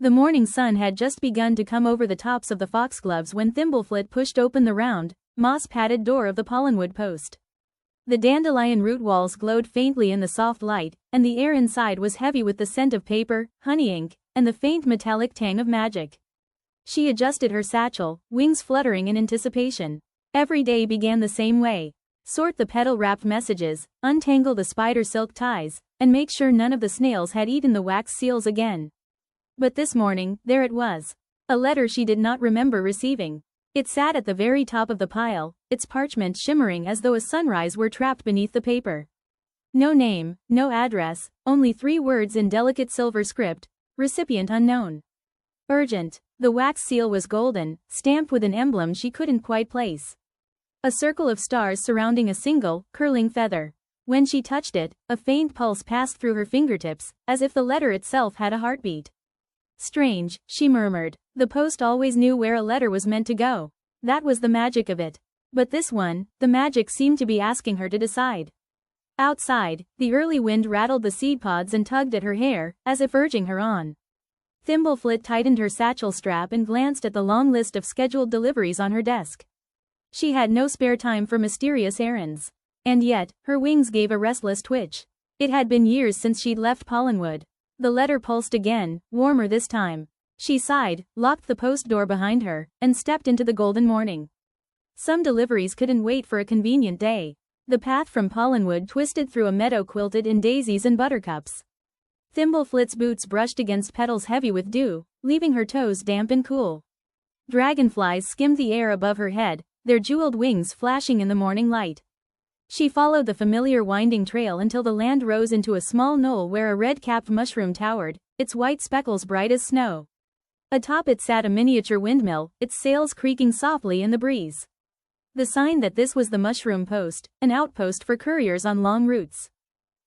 The morning sun had just begun to come over the tops of the foxgloves when Thimbleflit pushed open the round, moss-padded door of the Pollenwood Post. The dandelion root walls glowed faintly in the soft light, and the air inside was heavy with the scent of paper, honey ink, and the faint metallic tang of magic. She adjusted her satchel, wings fluttering in anticipation. Every day began the same way. Sort the petal-wrapped messages, untangle the spider silk ties, and make sure none of the snails had eaten the wax seals again. But this morning, there it was. A letter she did not remember receiving. It sat at the very top of the pile, its parchment shimmering as though a sunrise were trapped beneath the paper. No name, no address, only 3 words in delicate silver script, recipient unknown. Urgent. The wax seal was golden, stamped with an emblem she couldn't quite place. A circle of stars surrounding a single, curling feather. When she touched it, a faint pulse passed through her fingertips, as if the letter itself had a heartbeat. Strange, she murmured. The post always knew where a letter was meant to go. That was the magic of it. But this one, the magic seemed to be asking her to decide. Outside, the early wind rattled the seed pods and tugged at her hair, as if urging her on. Thimbleflit tightened her satchel strap and glanced at the long list of scheduled deliveries on her desk. She had no spare time for mysterious errands. And yet, her wings gave a restless twitch. It had been years since she'd left Pollenwood. The letter pulsed again, warmer this time. She sighed, locked the post door behind her, and stepped into the golden morning. Some deliveries couldn't wait for a convenient day. The path from Pollenwood twisted through a meadow quilted in daisies and buttercups. Thimbleflit's boots brushed against petals heavy with dew, leaving her toes damp and cool. Dragonflies skimmed the air above her head, their jeweled wings flashing in the morning light. She followed the familiar winding trail until the land rose into a small knoll where a red-capped mushroom towered, its white speckles bright as snow. Atop it sat a miniature windmill, its sails creaking softly in the breeze. The sign that this was the Mushroom Post, an outpost for couriers on long routes.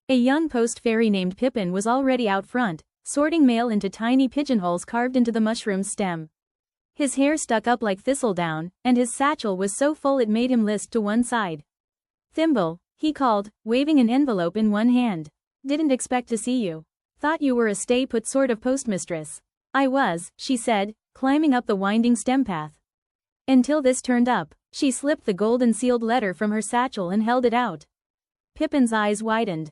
A young post fairy named Pippin was already out front, sorting mail into tiny pigeonholes carved into the mushroom's stem. His hair stuck up like thistledown, and his satchel was so full it made him list to one side. "Thimble," he called, waving an envelope in one hand. "Didn't expect to see you. Thought you were a stay-put sort of postmistress." "I was," she said, climbing up the winding stem path. Until this turned up. She slipped the golden sealed letter from her satchel and held it out. Pippin's eyes widened.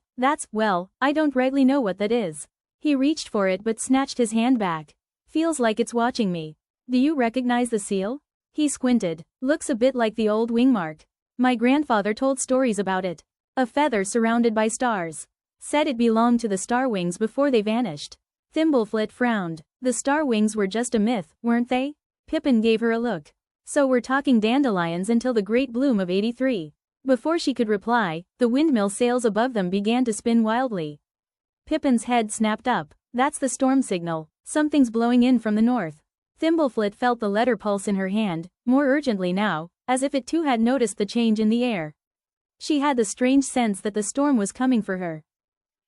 Well, I don't rightly know what that is." He reached for it but snatched his hand back. "Feels like it's watching me. Do you recognize the seal?" He squinted. "Looks a bit like the old wing mark. My grandfather told stories about it. A feather surrounded by stars. Said it belonged to the star wings before they vanished." Thimbleflit frowned. The star wings were just a myth, weren't they? Pippin gave her a look. "So we're talking dandelions until the great bloom of '83. Before she could reply, the windmill sails above them began to spin wildly. Pippin's head snapped up. "That's the storm signal. Something's blowing in from the north." Thimbleflit felt the letter pulse in her hand, more urgently now, as if it too had noticed the change in the air. She had the strange sense that the storm was coming for her.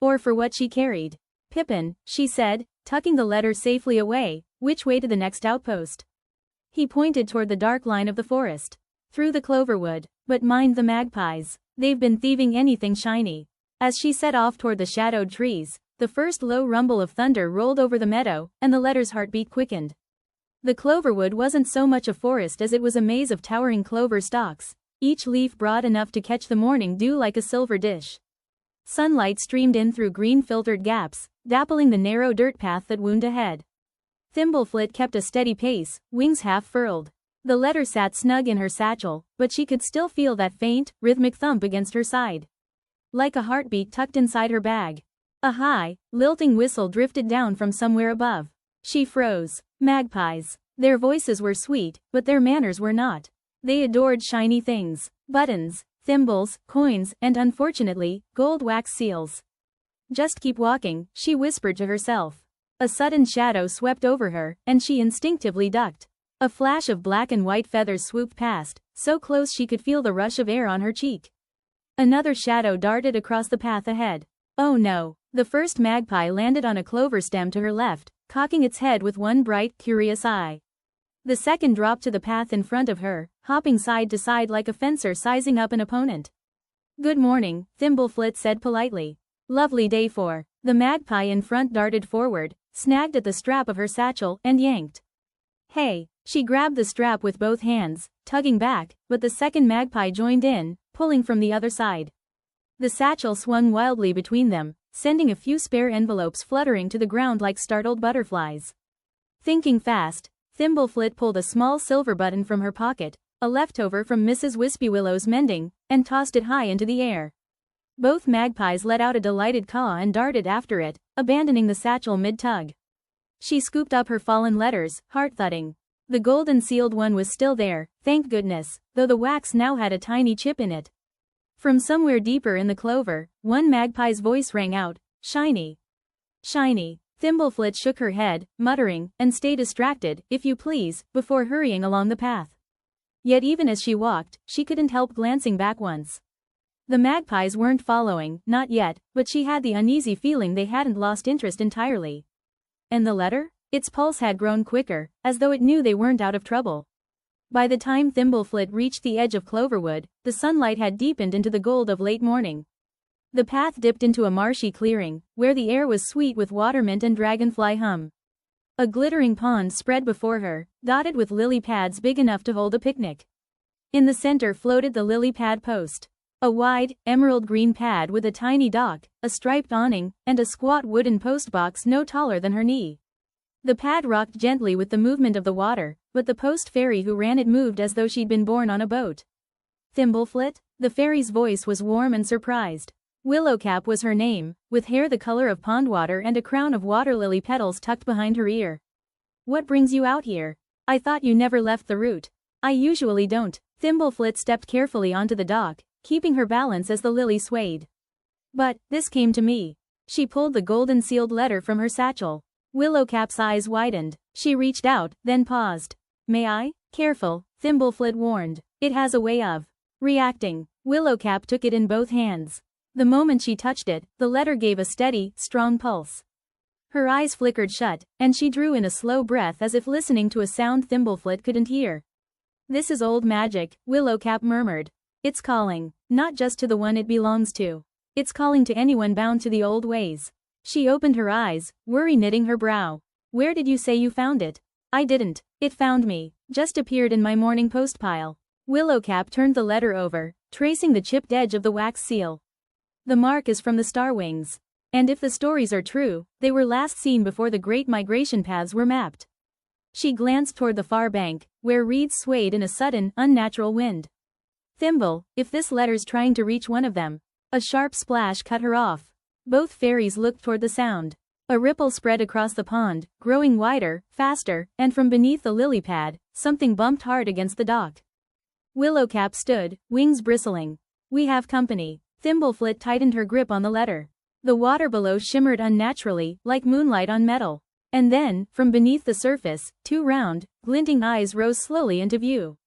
Or for what she carried. "Pippin," she said, tucking the letter safely away, "which way to the next outpost?" He pointed toward the dark line of the forest. "Through the cloverwood. But mind the magpies. They've been thieving anything shiny." As she set off toward the shadowed trees, the first low rumble of thunder rolled over the meadow, and the letter's heartbeat quickened. The cloverwood wasn't so much a forest as it was a maze of towering clover stalks, each leaf broad enough to catch the morning dew like a silver dish. Sunlight streamed in through green-filtered gaps, dappling the narrow dirt path that wound ahead. Thimbleflit kept a steady pace, wings half furled. The letter sat snug in her satchel, but she could still feel that faint, rhythmic thump against her side. Like a heartbeat tucked inside her bag. A high, lilting whistle drifted down from somewhere above. She froze. Magpies. Their voices were sweet, but their manners were not. They adored shiny things. Buttons, thimbles, coins, and unfortunately, gold wax seals. "Just keep walking," she whispered to herself. A sudden shadow swept over her, and she instinctively ducked. A flash of black and white feathers swooped past, so close she could feel the rush of air on her cheek. Another shadow darted across the path ahead. Oh no! The first magpie landed on a clover stem to her left, cocking its head with one bright, curious eye. The second dropped to the path in front of her, hopping side to side like a fencer sizing up an opponent. "Good morning," Thimbleflit said politely. "Lovely day for." The magpie in front darted forward, snagged at the strap of her satchel, and yanked. Hey! She grabbed the strap with both hands, tugging back, but the second magpie joined in, pulling from the other side. The satchel swung wildly between them, sending a few spare envelopes fluttering to the ground like startled butterflies. Thinking fast, Thimbleflit pulled a small silver button from her pocket, a leftover from Mrs. Wispywillow's mending, and tossed it high into the air. Both magpies let out a delighted caw and darted after it, abandoning the satchel mid-tug. She scooped up her fallen letters, heart-thudding. The golden-sealed one was still there, thank goodness, though the wax now had a tiny chip in it. From somewhere deeper in the clover, one magpie's voice rang out, "Shiny. Shiny." Thimbleflit shook her head, muttering, "And stay distracted, if you please," before hurrying along the path. Yet even as she walked, she couldn't help glancing back once. The magpies weren't following, not yet, but she had the uneasy feeling they hadn't lost interest entirely. And the letter? Its pulse had grown quicker, as though it knew they weren't out of trouble. By the time Thimbleflit reached the edge of Cloverwood, the sunlight had deepened into the gold of late morning. The path dipped into a marshy clearing, where the air was sweet with watermint and dragonfly hum. A glittering pond spread before her, dotted with lily pads big enough to hold a picnic. In the center floated the lily pad post. A wide, emerald-green pad with a tiny dock, a striped awning, and a squat wooden post box no taller than her knee. The pad rocked gently with the movement of the water, but the post fairy who ran it moved as though she'd been born on a boat. Thimbleflit? The fairy's voice was warm and surprised. Willowcap was her name, with hair the color of pond water and a crown of water lily petals tucked behind her ear. "What brings you out here? I thought you never left the route." "I usually don't." Thimbleflit stepped carefully onto the dock, keeping her balance as the lily swayed. "But, this came to me." She pulled the golden-sealed letter from her satchel. Willowcap's eyes widened. She reached out, then paused. "May I?" "Careful," Thimbleflit warned. "It has a way of reacting." Willowcap took it in both hands. The moment she touched it, the letter gave a steady, strong pulse. Her eyes flickered shut, and she drew in a slow breath as if listening to a sound Thimbleflit couldn't hear. "This is old magic," Willowcap murmured. "It's calling, not just to the one it belongs to. It's calling to anyone bound to the old ways." She opened her eyes, worry knitting her brow. "Where did you say you found it?" "I didn't. It found me. Just appeared in my morning post pile." Willowcap turned the letter over, tracing the chipped edge of the wax seal. "The mark is from the star wings. And if the stories are true, they were last seen before the great migration paths were mapped." She glanced toward the far bank, where reeds swayed in a sudden, unnatural wind. "Thimble, if this letter's trying to reach one of them." A sharp splash cut her off. Both fairies looked toward the sound. A ripple spread across the pond, growing wider, faster, and from beneath the lily pad, something bumped hard against the dock. Willowcap stood, wings bristling. "We have company." Thimbleflit tightened her grip on the letter. The water below shimmered unnaturally, like moonlight on metal. And then, from beneath the surface, two round, glinting eyes rose slowly into view.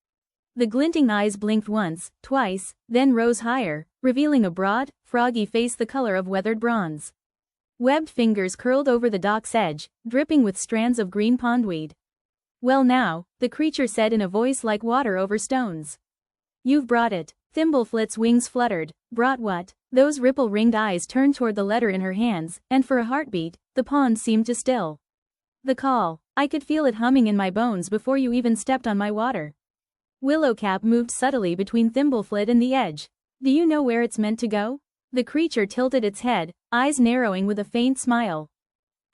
The glinting eyes blinked once, twice, then rose higher, revealing a broad, froggy face the color of weathered bronze. Webbed fingers curled over the dock's edge, dripping with strands of green pondweed. "Well now," the creature said in a voice like water over stones. "You've brought it." Thimbleflit's wings fluttered. "Brought what?" Those ripple-ringed eyes turned toward the letter in her hands, and for a heartbeat, the pond seemed to still. "The call. I could feel it humming in my bones before you even stepped on my water." Willowcap moved subtly between Thimbleflit and the edge. "Do you know where it's meant to go?" The creature tilted its head, eyes narrowing with a faint smile.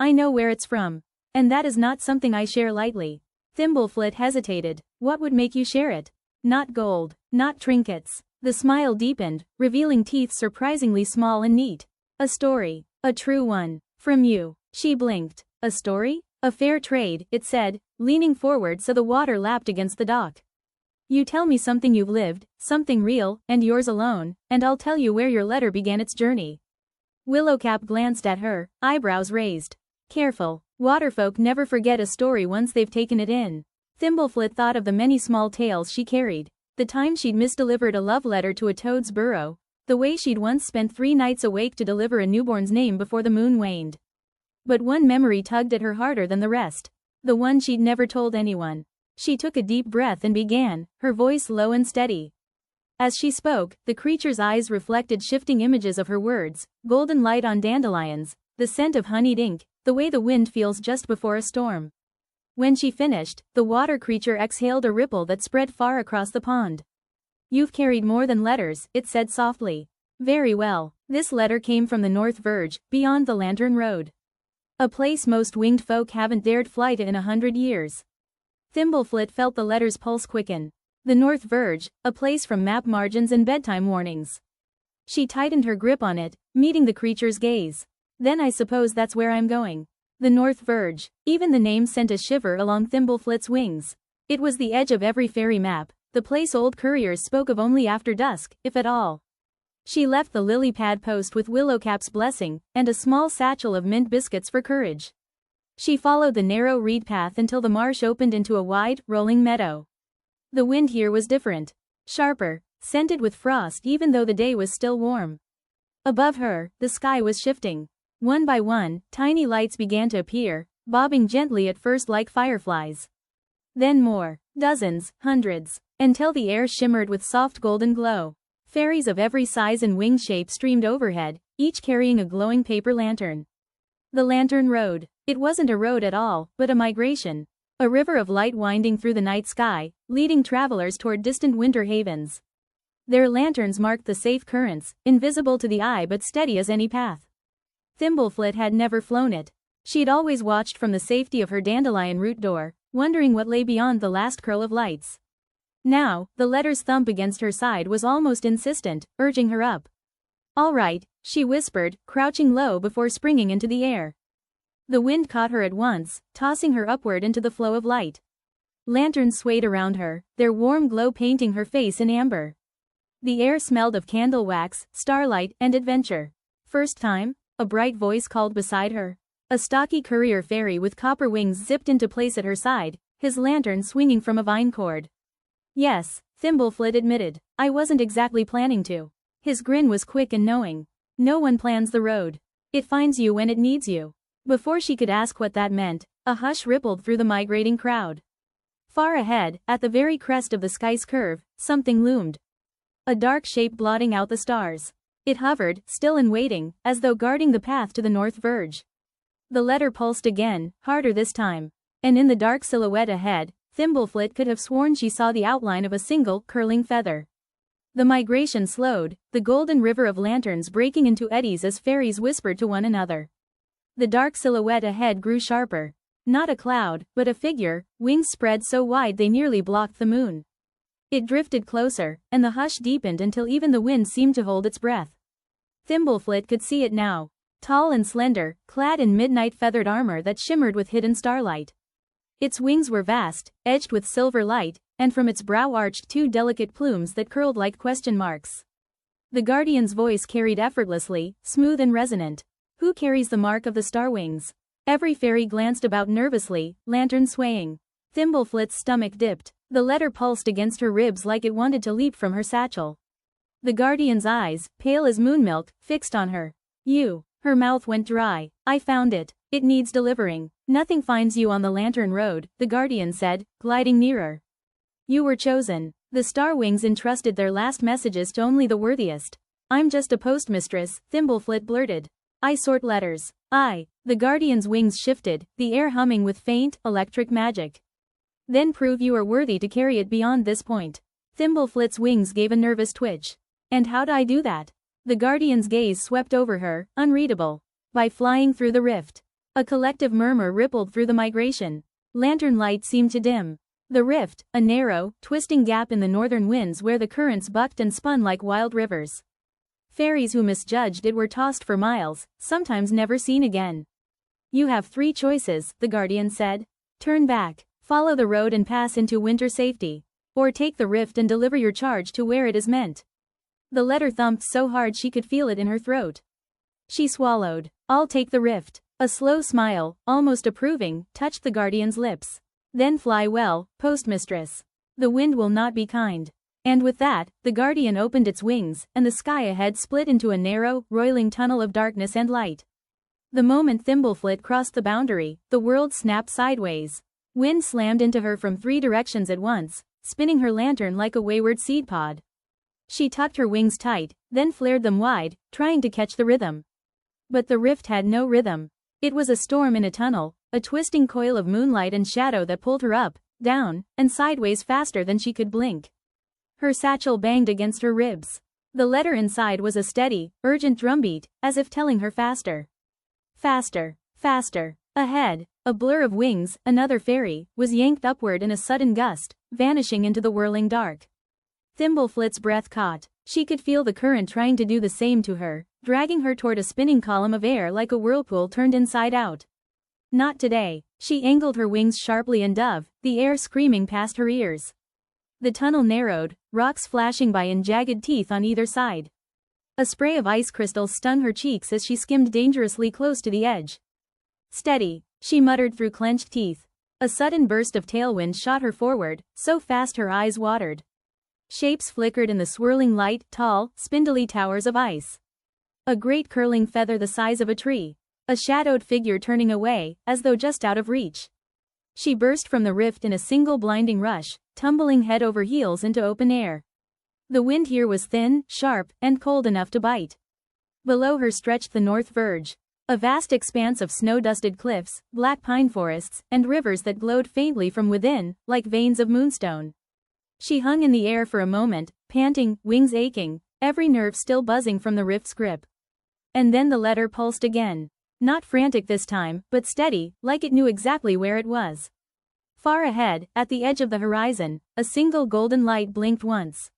"I know where it's from. And that is not something I share lightly." Thimbleflit hesitated. "What would make you share it?" "Not gold. Not trinkets." The smile deepened, revealing teeth surprisingly small and neat. "A story. A true one. From you." She blinked. "A story? A fair trade," it said, leaning forward so the water lapped against the dock. "You tell me something you've lived, something real, and yours alone, and I'll tell you where your letter began its journey." Willowcap glanced at her, eyebrows raised. "Careful. Waterfolk never forget a story once they've taken it in." Thimbleflit thought of the many small tales she carried. The time she'd misdelivered a love letter to a toad's burrow. The way she'd once spent 3 nights awake to deliver a newborn's name before the moon waned. But one memory tugged at her harder than the rest. The one she'd never told anyone. She took a deep breath and began, her voice low and steady. As she spoke, the creature's eyes reflected shifting images of her words, golden light on dandelions, the scent of honeyed ink, the way the wind feels just before a storm. When she finished, the water creature exhaled a ripple that spread far across the pond. "You've carried more than letters," it said softly. "Very well. This letter came from the North Verge, beyond the Lantern Road. A place most winged folk haven't dared fly to in 100 years. Thimbleflit felt the letter's pulse quicken. The North Verge, a place from map margins and bedtime warnings. She tightened her grip on it, meeting the creature's gaze. "Then I suppose that's where I'm going. The North Verge." Even the name sent a shiver along Thimbleflit's wings. It was the edge of every fairy map, the place old couriers spoke of only after dusk, if at all. She left the lily pad post with Willowcap's blessing, and a small satchel of mint biscuits for courage. She followed the narrow reed path until the marsh opened into a wide, rolling meadow. The wind here was different. Sharper, scented with frost even though the day was still warm. Above her, the sky was shifting. One by one, tiny lights began to appear, bobbing gently at first like fireflies. Then more, dozens, hundreds, until the air shimmered with soft golden glow. Fairies of every size and wing shape streamed overhead, each carrying a glowing paper lantern. The Lantern Road. It wasn't a road at all, but a migration. A river of light winding through the night sky, leading travelers toward distant winter havens. Their lanterns marked the safe currents, invisible to the eye but steady as any path. Thimbleflit had never flown it. She'd always watched from the safety of her dandelion root door, wondering what lay beyond the last curl of lights. Now, the letter's thump against her side was almost insistent, urging her up. "All right," she whispered, crouching low before springing into the air. The wind caught her at once, tossing her upward into the flow of light. Lanterns swayed around her, their warm glow painting her face in amber. The air smelled of candle wax, starlight, and adventure. "First time?" a bright voice called beside her. A stocky courier fairy with copper wings zipped into place at her side, his lantern swinging from a vine cord. "Yes," Thimbleflit admitted. "I wasn't exactly planning to." His grin was quick and knowing. "No one plans the road. It finds you when it needs you." Before she could ask what that meant, a hush rippled through the migrating crowd. Far ahead, at the very crest of the sky's curve, something loomed. A dark shape blotting out the stars. It hovered, still and waiting, as though guarding the path to the North Verge. The letter pulsed again, harder this time. And in the dark silhouette ahead, Thimbleflit could have sworn she saw the outline of a single, curling feather. The migration slowed, the golden river of lanterns breaking into eddies as fairies whispered to one another. The dark silhouette ahead grew sharper. Not a cloud, but a figure, wings spread so wide they nearly blocked the moon. It drifted closer, and the hush deepened until even the wind seemed to hold its breath. Thimbleflit could see it now. Tall and slender, clad in midnight feathered armor that shimmered with hidden starlight. Its wings were vast, edged with silver light, and from its brow arched two delicate plumes that curled like question marks. The guardian's voice carried effortlessly, smooth and resonant. "Who carries the mark of the star wings?" Every fairy glanced about nervously, lantern swaying. Thimbleflit's stomach dipped. The letter pulsed against her ribs like it wanted to leap from her satchel. The guardian's eyes, pale as moonmilk, fixed on her. "You." Her mouth went dry. "I found it. It needs delivering." "Nothing finds you on the Lantern Road," the guardian said, gliding nearer. "You were chosen. The star wings entrusted their last messages to only the worthiest." "I'm just a postmistress," Thimbleflit blurted. "I sort letters." The guardian's wings shifted, the air humming with faint, electric magic. "Then prove you are worthy to carry it beyond this point." Thimbleflit's wings gave a nervous twitch. "And how'd I do that?" The guardian's gaze swept over her, unreadable. "By flying through the rift." A collective murmur rippled through the migration. Lantern light seemed to dim. The rift, a narrow, twisting gap in the northern winds where the currents bucked and spun like wild rivers. Fairies who misjudged it were tossed for miles, sometimes never seen again. "You have 3 choices," the guardian said. "Turn back, follow the road and pass into winter safety. Or take the rift and deliver your charge to where it is meant." The letter thumped so hard she could feel it in her throat. She swallowed. "I'll take the rift." A slow smile, almost approving, touched the guardian's lips. "Then fly well, postmistress. The wind will not be kind." And with that, the guardian opened its wings, and the sky ahead split into a narrow, roiling tunnel of darkness and light. The moment Thimbleflit crossed the boundary, the world snapped sideways. Wind slammed into her from 3 directions at once, spinning her lantern like a wayward seed pod. She tucked her wings tight, then flared them wide, trying to catch the rhythm. But the rift had no rhythm. It was a storm in a tunnel, a twisting coil of moonlight and shadow that pulled her up, down, and sideways faster than she could blink. Her satchel banged against her ribs. The letter inside was a steady, urgent drumbeat, as if telling her faster. Faster, faster. Ahead, a blur of wings, another fairy, was yanked upward in a sudden gust, vanishing into the whirling dark. Thimbleflit's breath caught. She could feel the current trying to do the same to her, dragging her toward a spinning column of air like a whirlpool turned inside out. Not today. She angled her wings sharply and dove, the air screaming past her ears. The tunnel narrowed, rocks flashing by in jagged teeth on either side. A spray of ice crystals stung her cheeks as she skimmed dangerously close to the edge. Steady, she muttered through clenched teeth. A sudden burst of tailwind shot her forward, so fast her eyes watered. Shapes flickered in the swirling light, tall, spindly towers of ice. A great curling feather the size of a tree. A shadowed figure turning away, as though just out of reach. She burst from the rift in a single blinding rush, tumbling head over heels into open air. The wind here was thin, sharp, and cold enough to bite. Below her stretched the North Verge. A vast expanse of snow-dusted cliffs, black pine forests, and rivers that glowed faintly from within, like veins of moonstone. She hung in the air for a moment, panting, wings aching, every nerve still buzzing from the rift's grip. And then the letter pulsed again. Not frantic this time, but steady, like it knew exactly where it was. Far ahead, at the edge of the horizon, a single golden light blinked once.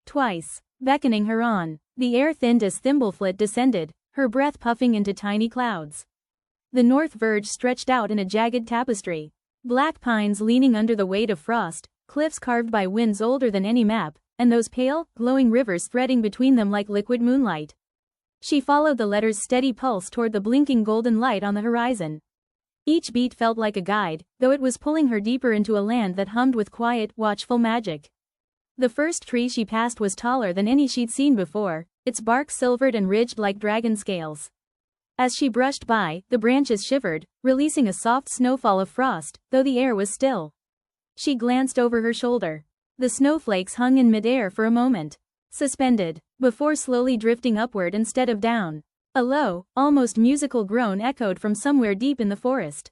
Twice, beckoning her on. The air thinned as Thimbleflit descended, her breath puffing into tiny clouds. The North Verge stretched out in a jagged tapestry. Black pines leaning under the weight of frost, cliffs carved by winds older than any map, and those pale, glowing rivers threading between them like liquid moonlight. She followed the letter's steady pulse toward the blinking golden light on the horizon. Each beat felt like a guide, though it was pulling her deeper into a land that hummed with quiet, watchful magic. The first tree she passed was taller than any she'd seen before, its bark silvered and ridged like dragon scales. As she brushed by, the branches shivered, releasing a soft snowfall of frost, though the air was still. She glanced over her shoulder. The snowflakes hung in midair for a moment, suspended, before slowly drifting upward instead of down. A low, almost musical groan echoed from somewhere deep in the forest.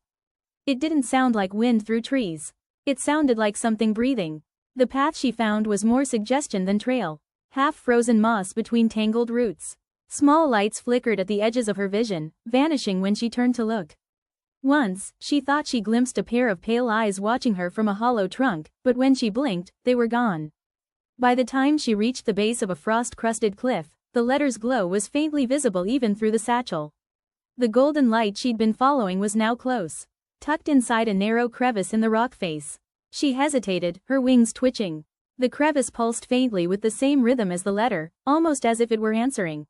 It didn't sound like wind through trees. It sounded like something breathing. The path she found was more suggestion than trail. Half-frozen moss between tangled roots. Small lights flickered at the edges of her vision, vanishing when she turned to look. Once, she thought she glimpsed a pair of pale eyes watching her from a hollow trunk, but when she blinked, they were gone. By the time she reached the base of a frost-crusted cliff, the letter's glow was faintly visible even through the satchel. The golden light she'd been following was now close, tucked inside a narrow crevice in the rock face. She hesitated, her wings twitching. The crevice pulsed faintly with the same rhythm as the letter, almost as if it were answering.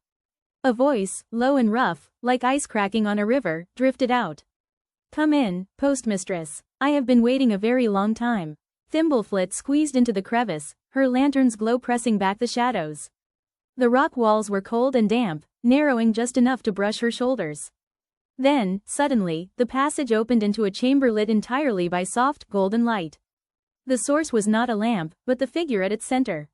A voice, low and rough, like ice cracking on a river, drifted out. "Come in, Postmistress. I have been waiting a very long time." Thimbleflit squeezed into the crevice, her lantern's glow pressing back the shadows. The rock walls were cold and damp, narrowing just enough to brush her shoulders. Then, suddenly, the passage opened into a chamber lit entirely by soft, golden light. The source was not a lamp, but the figure at its center.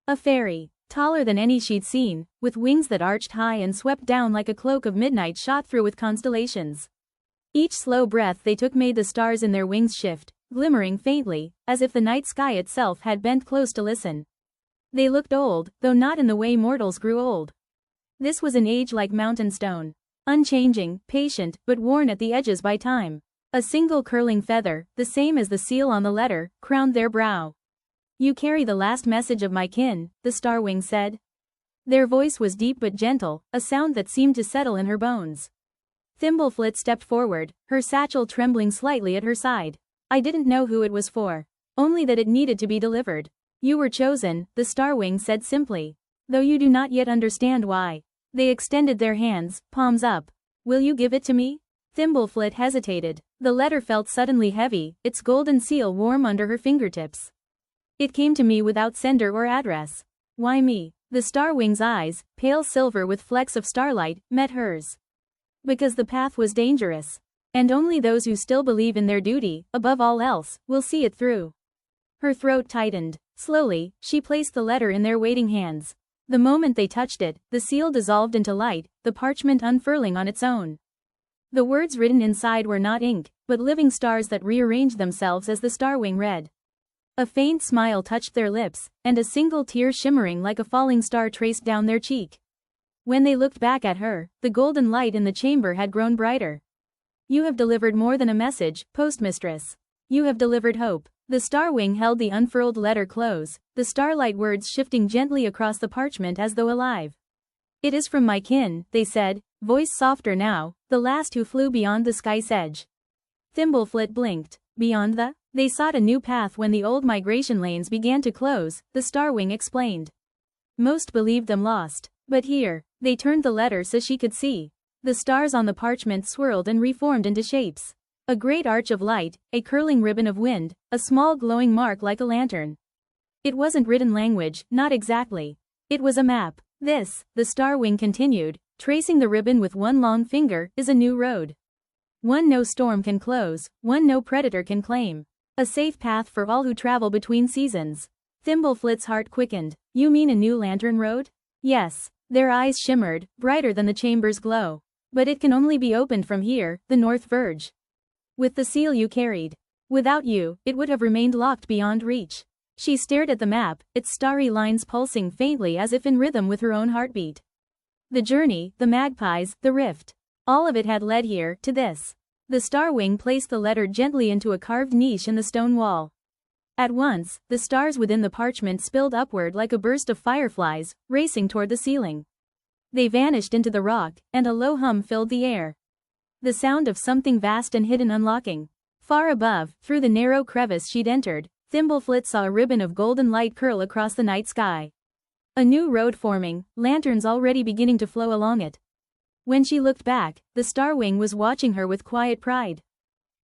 A fairy, taller than any she'd seen, with wings that arched high and swept down like a cloak of midnight shot through with constellations. Each slow breath they took made the stars in their wings shift, glimmering faintly, as if the night sky itself had bent close to listen. They looked old, though not in the way mortals grew old. This was an age like mountain stone. Unchanging, patient, but worn at the edges by time. A single curling feather, the same as the seal on the letter, crowned their brow. "You carry the last message of my kin," the starwing said. Their voice was deep but gentle, a sound that seemed to settle in her bones. Thimbleflit stepped forward, her satchel trembling slightly at her side. "I didn't know who it was for. Only that it needed to be delivered. You were chosen," the starwing said simply. "Though you do not yet understand why." They extended their hands, palms up. "Will you give it to me?" Thimbleflit hesitated. The letter felt suddenly heavy, its golden seal warm under her fingertips. "It came to me without sender or address." "Why me?" The starwing's eyes, pale silver with flecks of starlight, met hers. "Because the path was dangerous. And only those who still believe in their duty, above all else, will see it through." Her throat tightened. Slowly, she placed the letter in their waiting hands. The moment they touched it, the seal dissolved into light, the parchment unfurling on its own. The words written inside were not ink, but living stars that rearranged themselves as the starwing read. A faint smile touched their lips, and a single tear shimmering like a falling star traced down their cheek. When they looked back at her, the golden light in the chamber had grown brighter. You have delivered more than a message, Postmistress. You have delivered hope. The starwing held the unfurled letter close, the starlight words shifting gently across the parchment as though alive. It is from my kin, they said, voice softer now, the last who flew beyond the sky's edge. Thimbleflit blinked. Beyond the? They sought a new path when the old migration lanes began to close, the starwing explained. Most believed them lost. But here, they turned the letter so she could see. The stars on the parchment swirled and reformed into shapes. A great arch of light, a curling ribbon of wind, a small glowing mark like a lantern. It wasn't written language, not exactly. It was a map. This, the starwing continued, tracing the ribbon with one long finger, is a new road. One no storm can close, one no predator can claim. A safe path for all who travel between seasons. Thimbleflit's heart quickened. You mean a new lantern road? Yes. Their eyes shimmered, brighter than the chamber's glow. But it can only be opened from here, the North Verge. With the seal you carried. Without you, it would have remained locked beyond reach. She stared at the map, its starry lines pulsing faintly as if in rhythm with her own heartbeat. The journey, the magpies, the rift. All of it had led here, to this. The starwing placed the letter gently into a carved niche in the stone wall. At once, the stars within the parchment spilled upward like a burst of fireflies, racing toward the ceiling. They vanished into the rock, and a low hum filled the air. The sound of something vast and hidden unlocking. Far above, through the narrow crevice she'd entered, Thimbleflit saw a ribbon of golden light curl across the night sky. A new road forming, lanterns already beginning to flow along it. When she looked back, the starwing was watching her with quiet pride.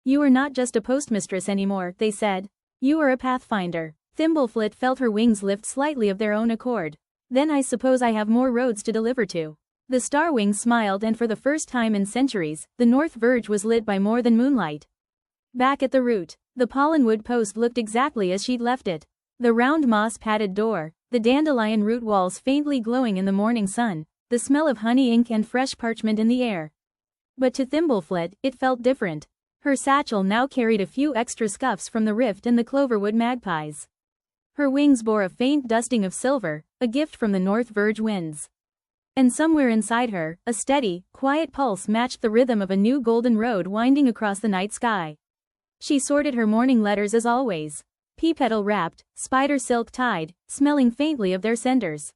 You are not just a postmistress anymore, they said. You are a pathfinder. Thimbleflit felt her wings lift slightly of their own accord. Then I suppose I have more roads to deliver to. The starwing smiled, and for the first time in centuries, the North Verge was lit by more than moonlight. Back at the root, the Pollenwood Post looked exactly as she'd left it. The round moss-padded door, the dandelion root walls faintly glowing in the morning sun, the smell of honey ink and fresh parchment in the air. But to Thimbleflit, it felt different. Her satchel now carried a few extra scuffs from the rift and the cloverwood magpies. Her wings bore a faint dusting of silver, a gift from the North Verge winds. And somewhere inside her, a steady, quiet pulse matched the rhythm of a new golden road winding across the night sky. She sorted her morning letters as always. Pea-petal wrapped, spider silk tied, smelling faintly of their senders.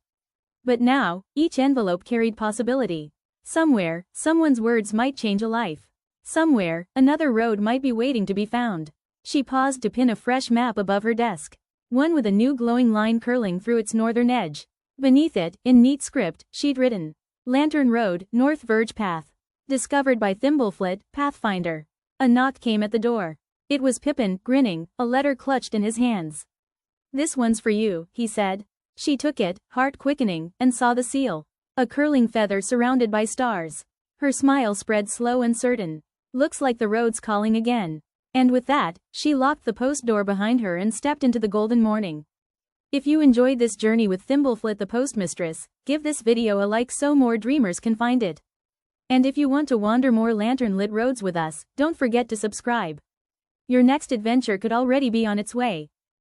But now, each envelope carried possibility. Somewhere, someone's words might change a life. Somewhere, another road might be waiting to be found. She paused to pin a fresh map above her desk. One with a new glowing line curling through its northern edge. Beneath it, in neat script, she'd written, Lantern Road, North Verge Path. Discovered by Thimbleflit, Pathfinder. A knock came at the door. It was Pippin, grinning, a letter clutched in his hands. This one's for you, he said. She took it, heart quickening, and saw the seal. A curling feather surrounded by stars. Her smile spread slow and certain. Looks like the road's calling again. And with that, she locked the post door behind her and stepped into the golden morning. If you enjoyed this journey with Thimbleflit the postmistress, give this video a like so more dreamers can find it. And if you want to wander more lantern-lit roads with us, don't forget to subscribe. Your next adventure could already be on its way.